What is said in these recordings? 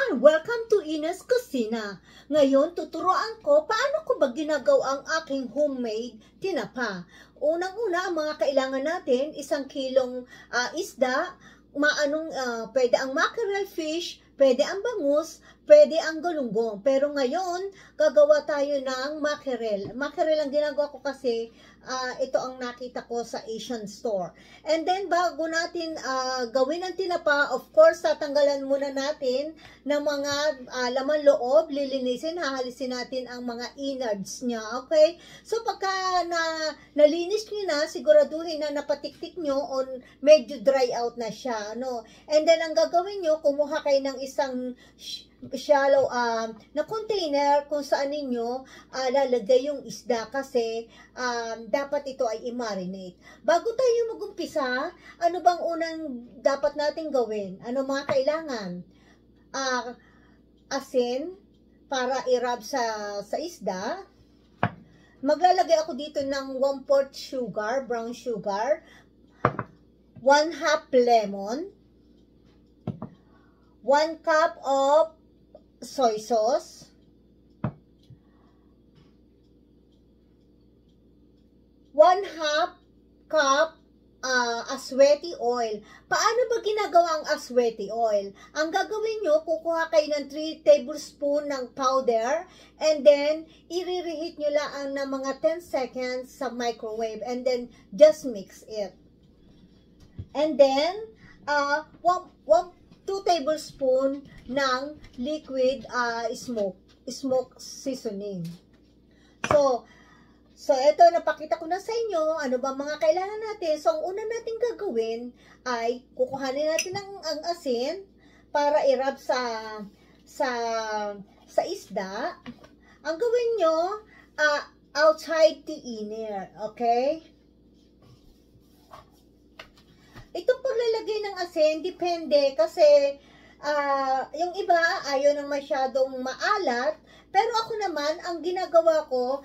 everyone! Welcome to Ina's Kusina. Ngayon, tuturuan ko paano ko ba ginagawa ang aking homemade tinapa. Unang-una, ang mga kailangan natin, 1 kilong isda, pwede ang mackerel fish, pwede ang bangus, pwede ang galunggong. Pero ngayon, gagawa tayo ng mackerel. Mackerel ang ginagawa ko kasi ito ang nakita ko sa Asian store. And then, bago natin gawin ang tinapa, of course, tatanggalan muna natin ng mga laman loob, lilinisin, hahalisin natin ang mga innards niya, okay? So, pagka nalinis niyo na, siguraduhin na napatiktik nyo o medyo dry out na siya, no? And then, ang gagawin nyo, kumuha kayo ng isang shallow na container kung saan ninyo lalagay yung isda kasi dapat ito ay i-marinate. Bago tayo mag-umpisa, ano bang unang dapat natin gawin? Ano mga kailangan? Asin para i-rub sa isda. Maglalagay ako dito ng 1/4 sugar, brown sugar, 1/2 lemon, 1 cup of soy sauce, 1/2 cup asweti oil. Paano ba ginagawa ang asweti oil? Ang gagawin nyo, kukuha kayo ng 3 tablespoon ng powder and then i-reheat nyo lang ng mga 10 seconds sa microwave and then just mix it. And then 2 tablespoon ng liquid smoke seasoning. So ito, napakita ko na sa inyo, ano ba mga kailangan natin. So, ang una natin gagawin ay, kukuhanin natin ang asin para i-rub sa isda. Ang gawin nyo, outside the inner, okay? Itong paglalagay ng asin, depende kasi yung iba ayaw nang masyadong maalat, pero ako naman, ang ginagawa ko,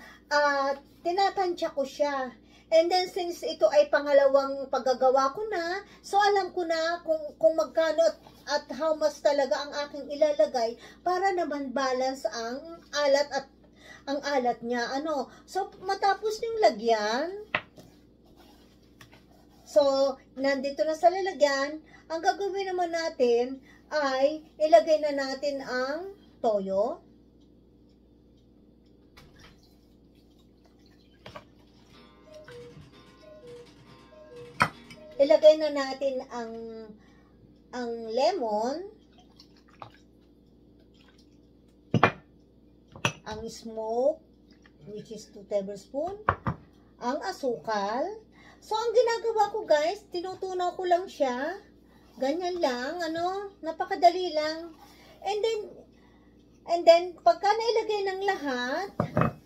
tinatansya ko siya. And then, since ito ay pangalawang paggagawa ko na, so alam ko na kung magkano at how much talaga ang aking ilalagay para naman balance ang alat niya. So, matapos yung lagyan, so, nandito na sa lalagyan, ang gagawin naman natin ay ilagay na natin ang toyo. Ilagay na natin ang lemon, ang smoke, which is 2 tablespoon, ang asukal. So, ang ginagawa ko guys, tinutunaw ko lang siya. Ganyan lang, napakadali lang. And then, pagka nailagay ng lahat,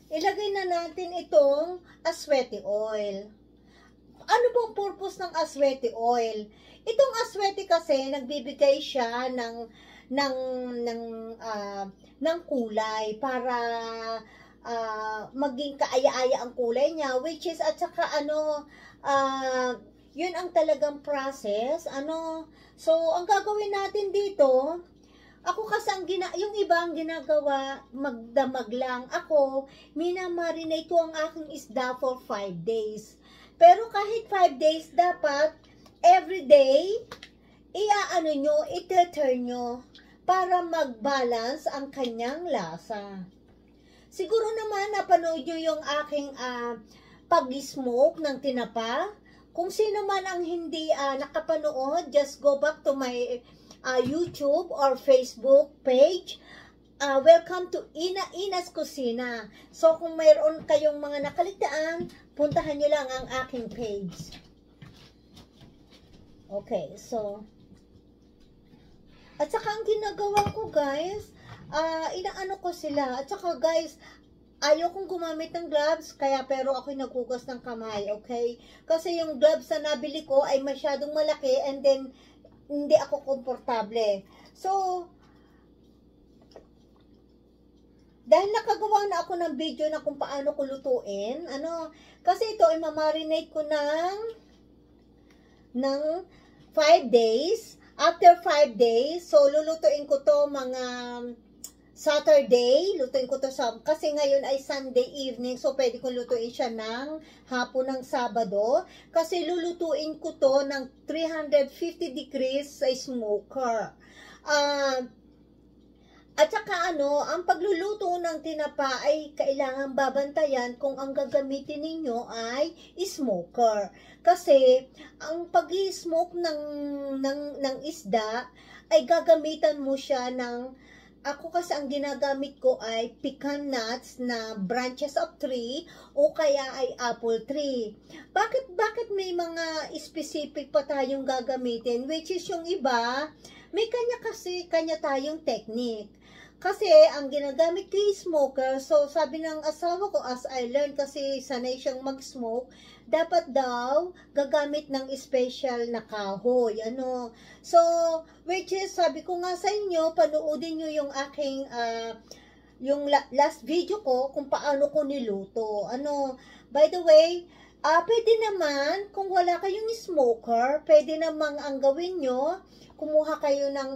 ilagay na natin itong asweti oil. Ano bang purpose ng asweti oil? Itong asweti kasi, nagbibigay siya ng kulay para maging kaaya-aya ang kulay niya, which is, at saka yun ang talagang process, So, ang gagawin natin dito, ako kasi yung iba ang ginagawa, magdamag lang. Ako, minamarinate ko ang aking isda for 5 days. Pero kahit 5 days, dapat, every day, i-turn nyo, para mag-balance ang kanyang lasa. Siguro naman, napanood nyo yung aking pag-smoke ng tinapa. Kung sino man ang hindi nakapanood, just go back to my YouTube or Facebook page. Welcome to Ina's Kusina. So, kung mayroon kayong mga nakaligtaan, puntahan nyo lang ang aking page. Okay, so, at saka ang ginagawa ko guys, inaano ko sila. At saka guys, ayaw kong gumamit ng gloves, pero ako'y naghugas ng kamay, okay? Kasi yung gloves na nabili ko ay masyadong malaki and then, hindi ako komportable. So, dahil nakagawa na ako ng video na kung paano ko lutuin, kasi ito ay mamarinate ko ng 5 days. after 5 days, so lulutuin ko to mga Saturday, lutuin ko to kasi ngayon ay Sunday evening, so pwede kong lutuin siya ng hapon ng Sabado, kasi lulutuin ko to ng 350 degrees sa smoker. At saka ang pagluluto ng tinapa ay kailangan babantayan kung ang gagamitin ninyo ay smoker. Kasi ang pag-i-smoke ng isda ay gagamitan mo siya ng, ako kasi ang ginagamit ko ay pecan nuts na branches of tree o kaya ay apple tree. Bakit may mga specific pa tayong gagamitin, which is yung iba, may kanya tayong technique. Kasi ang ginagamit ko yung smoker, so sabi ng asawa ko, as I learned kasi sanay siyang mag-smoke, dapat daw gagamit ng special na kahoy. So, which is, sabi ko nga sa inyo, panoodin nyo yung aking, yung last video ko, kung paano ko niluto. By the way, pwede naman, kung wala kayong smoker, pwede namang ang gawin nyo, kumuha kayo ng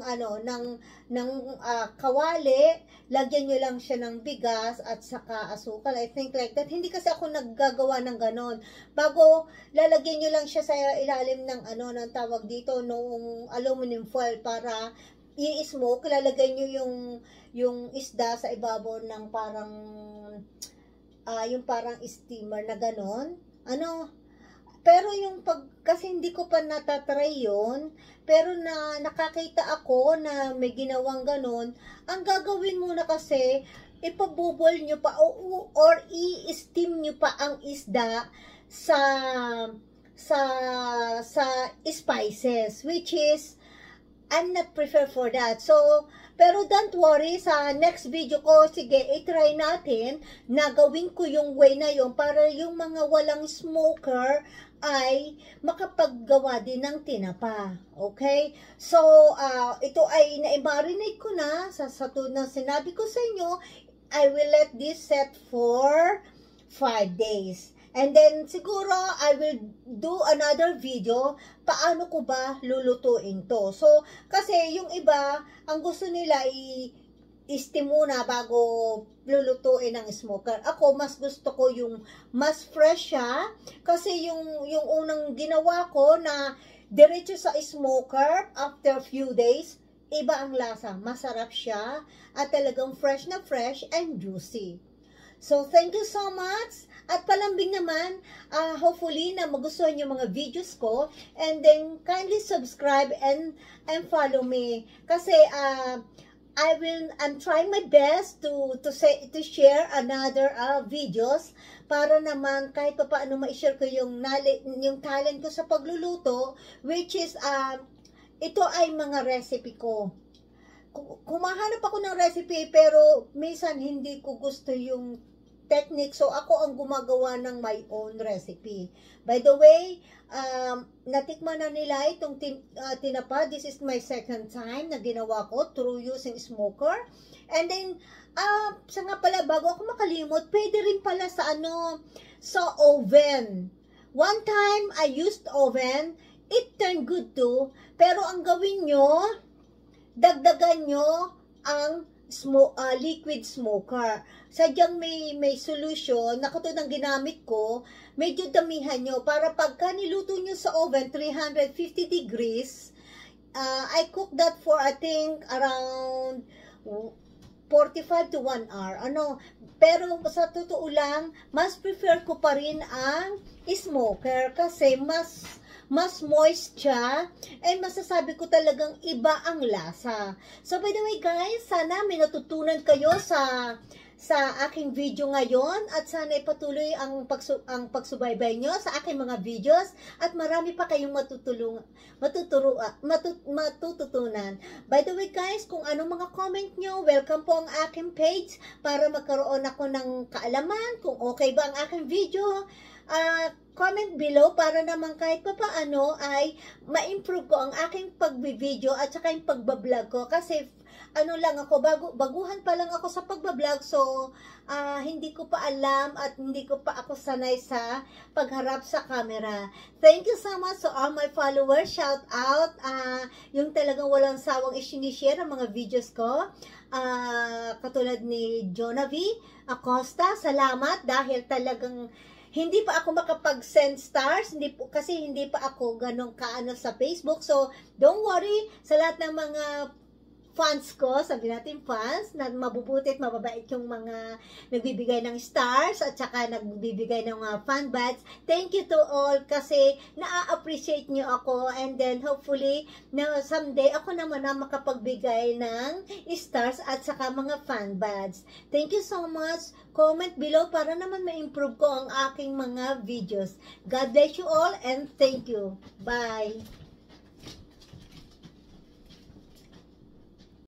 kawali, lagyan nyo lang siya ng bigas at saka asukal. I think like that. Hindi kasi ako naggagawa ng ganon. Bago lalagyan nyo lang siya sa ilalim ng ng tawag dito, noong aluminum foil para i-smoke, lalagay nyo yung isda sa ibabaw ng parang yung parang steamer na ganon. Pero yung kasi hindi ko pa natatry yun, pero nakakita ako na may ginawang ganon, ang gagawin muna kasi, ipabubol nyo pa or i-steam nyo pa ang isda sa spices, which is, I'm not prefer for that. So, pero don't worry, sa next video ko, sige, i-try natin na gawin ko yung way na yun para yung mga walang smoker ay makapaggawa din ng tinapa. Okay? So, ito ay na-marinate ko na sa tulad ng sinabi ko sa inyo. I will let this set for 5 days. And then, siguro, I will do another video, paano ko ba lulutuin to. So, kasi yung iba, ang gusto nila i-steam muna bago lulutuin ng smoker. Ako, mas gusto ko yung mas fresh siya, kasi yung unang ginawa ko na diretso sa smoker, after few days, iba ang lasa. Masarap siya, at talagang fresh na fresh and juicy. So, thank you so much. At palambing naman, hopefully na magustuhan yung mga videos ko. And then, kindly subscribe and follow me. Kasi, I'm trying my best to share another videos para naman kahit pa paano ma-share ko yung talent ko sa pagluluto, which is, ito ay mga recipe ko. Kumahanap ako ng recipe, pero minsan hindi ko gusto yung technique, so ako ang gumagawa ng my own recipe. By the way, natikman na nila itong tinapa. This is my second time na ginawa ko through using smoker. And then, sa nga pala, bago ako makalimot, pwede rin pala sa sa oven. One time, I used oven. It turned good too. Pero ang gawin nyo, dagdagan nyo ang liquid smoker. Sadyang may solution na katulad ng ginamit ko, medyo damihan nyo para pagka niluto nyo sa oven 350 degrees, I cook that for I think around 45 to 1 hour. Pero sa totoo lang, mas prefer ko pa rin ang smoker kasi mas moist siya, and masasabi ko talagang iba ang lasa. So, by the way guys, sana may natutunan kayo sa aking video ngayon, at sana ipatuloy ang pagsubaybay nyo sa aking mga videos, at marami pa kayong matututunan. By the way guys, kung anong mga comment nyo, welcome po ang aking page para magkaroon ako ng kaalaman kung okay ba ang aking video. comment below para naman kahit pa paano ay ma-improve ko ang aking pagbi-video at saka yung pagbablog ko. Kasi ano lang ako, baguhan pa lang ako sa pagbablog, so hindi ko pa alam at hindi ko pa ako sanay sa pagharap sa camera. Thank you so much to all my followers. Shout out, yung talagang walang sawang isinishare ang mga videos ko. Katulad ni Jonavi Acosta, salamat dahil talagang hindi pa ako makapag-send stars, kasi hindi pa ako ganong kaano sa Facebook. So, don't worry sa lahat ng mga fans ko, sabi natin fans, na mabubuti at mababait yung mga nagbibigay ng stars at saka nagbibigay ng mga fan badge. Thank you to all kasi na-appreciate nyo ako, and then hopefully na someday ako naman na makapagbigay ng stars at saka mga fan badge. Thank you so much. Comment below para naman ma-improve ko ang aking mga videos. God bless you all and thank you. Bye!